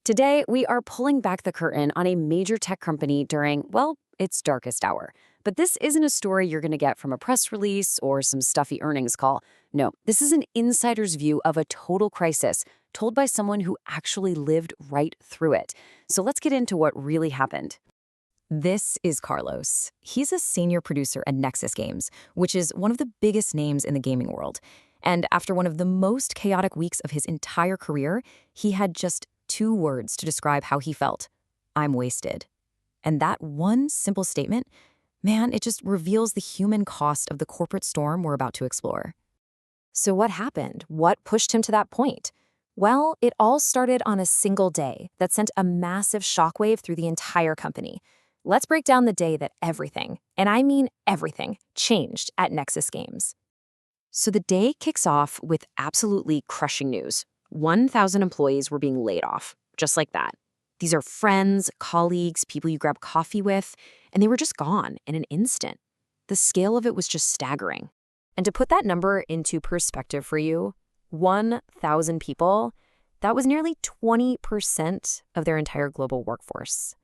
Today, we are pulling back the curtain on a major tech company during, well, its darkest hour. But this isn't a story you're going to get from a press release or some stuffy earnings call. No, this is an insider's view of a total crisis told by someone who actually lived right through it. So let's get into what really happened. This is Carlos. He's a senior producer at Nexus Games, which is one of the biggest names in the gaming world. And after one of the most chaotic weeks of his entire career, he had just two words to describe how he felt: I'm wasted. And that one simple statement, man, it just reveals the human cost of the corporate storm we're about to explore. So what happened? What pushed him to that point? Well, it all started on a single day that sent a massive shockwave through the entire company. Let's break down the day that everything, and I mean everything, changed at Nexus Games. So the day kicks off with absolutely crushing news. 1,000 employees were being laid off, just like that. These are friends, colleagues, people you grab coffee with, and they were just gone in an instant. The scale of it was just staggering. And to put that number into perspective for you, 1,000 people, that was nearly 20% of their entire global workforce.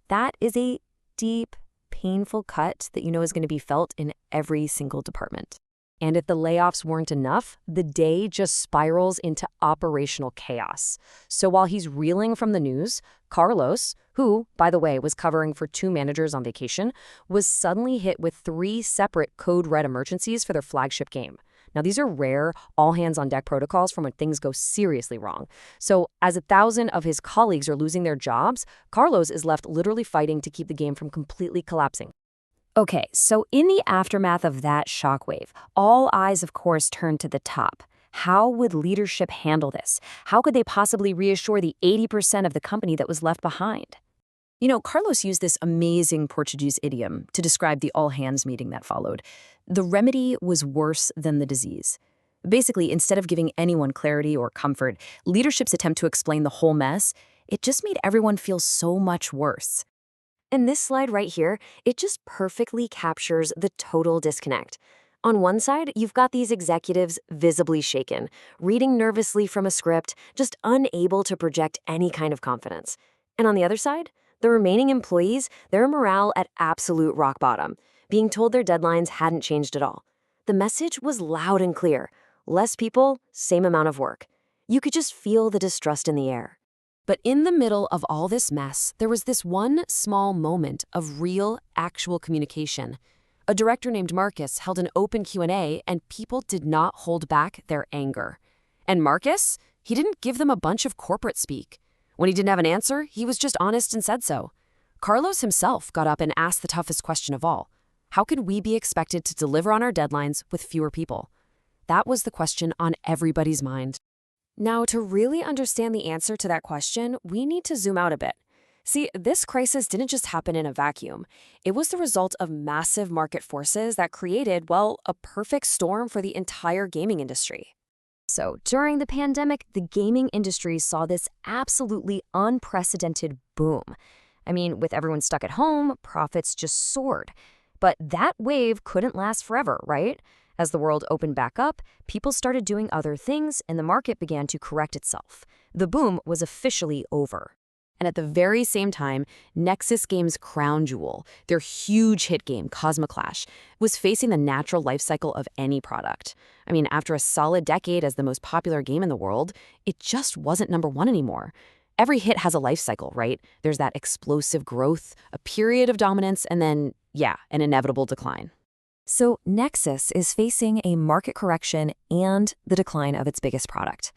That is a deep, painful cut that you know is going to be felt in every single department. And if the layoffs weren't enough, the day just spirals into operational chaos. So while he's reeling from the news, Carlos, who, by the way, was covering for two managers on vacation, was suddenly hit with three separate code red emergencies for their flagship game. Now, these are rare, all-hands-on-deck protocols from when things go seriously wrong. So as 1,000 of his colleagues are losing their jobs, Carlos is left literally fighting to keep the game from completely collapsing. Okay, so in the aftermath of that shockwave, all eyes, of course, turned to the top. How would leadership handle this? How could they possibly reassure the 80% of the company that was left behind? You know, Carlos used this amazing Portuguese idiom to describe the all-hands meeting that followed. The remedy was worse than the disease. Basically, instead of giving anyone clarity or comfort, leadership's attempt to explain the whole mess, it just made everyone feel so much worse. And this slide right here, it just perfectly captures the total disconnect. On one side, you've got these executives visibly shaken, reading nervously from a script, just unable to project any kind of confidence. And on the other side, the remaining employees, their morale at absolute rock bottom, being told their deadlines hadn't changed at all. The message was loud and clear. Less people, same amount of work. You could just feel the distrust in the air. But in the middle of all this mess, there was this one small moment of real, actual communication. A director named Marcus held an open Q&A, and people did not hold back their anger. And Marcus, he didn't give them a bunch of corporate speak. When he didn't have an answer, he was just honest and said so. Carlos himself got up and asked the toughest question of all. How could we be expected to deliver on our deadlines with fewer people? That was the question on everybody's mind. Now, to really understand the answer to that question, we need to zoom out a bit. See, this crisis didn't just happen in a vacuum. It was the result of massive market forces that created, well, a perfect storm for the entire gaming industry. So, during the pandemic, the gaming industry saw this absolutely unprecedented boom. I mean, with everyone stuck at home, profits just soared. But that wave couldn't last forever, right? As the world opened back up, people started doing other things and the market began to correct itself. The boom was officially over. And at the very same time, Nexus Games' crown jewel, their huge hit game, Cosmoclash, was facing the natural life cycle of any product. I mean, after a solid decade as the most popular game in the world, it just wasn't number one anymore. Every hit has a life cycle, right? There's that explosive growth, a period of dominance, and then, an inevitable decline. So Nexus is facing a market correction and the decline of its biggest product.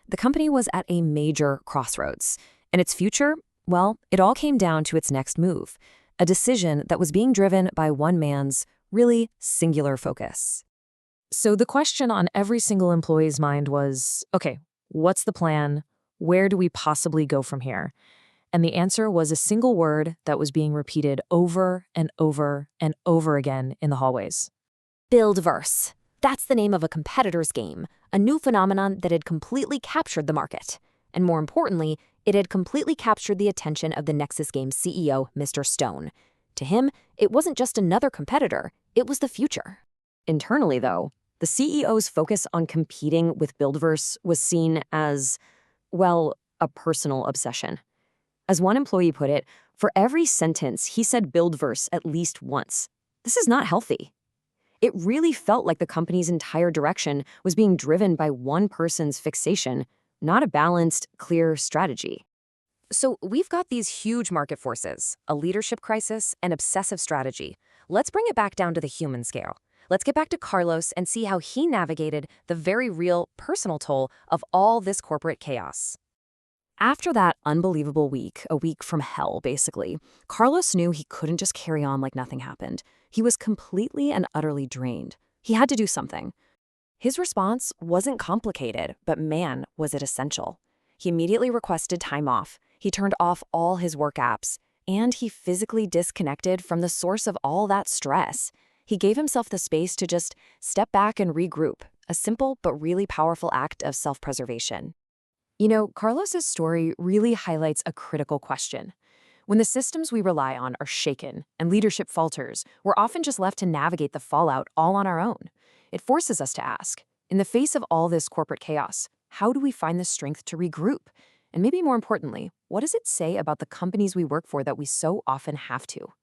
The company was at a major crossroads. And its future, well, it all came down to its next move, a decision that was being driven by one man's really singular focus. So the question on every single employee's mind was, okay, what's the plan? Where do we possibly go from here? And the answer was a single word that was being repeated over and over and over again in the hallways. Buildverse. That's the name of a competitor's game, a new phenomenon that had completely captured the market. And more importantly, it had completely captured the attention of the Nexus Games CEO, Mr. Stone. To him, it wasn't just another competitor, it was the future. Internally, though, the CEO's focus on competing with Buildverse was seen as, well, a personal obsession. As one employee put it, for every sentence, he said build verse at least once. This is not healthy. It really felt like the company's entire direction was being driven by one person's fixation, not a balanced, clear strategy. So we've got these huge market forces, a leadership crisis, and obsessive strategy. Let's bring it back down to the human scale. Let's get back to Carlos and see how he navigated the very real, personal toll of all this corporate chaos. After that unbelievable week, a week from hell, basically, Carlos knew he couldn't just carry on like nothing happened. He was completely and utterly drained. He had to do something. His response wasn't complicated, but man, was it essential. He immediately requested time off. He turned off all his work apps, and he physically disconnected from the source of all that stress. He gave himself the space to just step back and regroup, a simple but really powerful act of self-preservation. You know, Carlos's story really highlights a critical question. When the systems we rely on are shaken and leadership falters, we're often just left to navigate the fallout all on our own. It forces us to ask, in the face of all this corporate chaos, how do we find the strength to regroup? And maybe more importantly, what does it say about the companies we work for that we so often have to?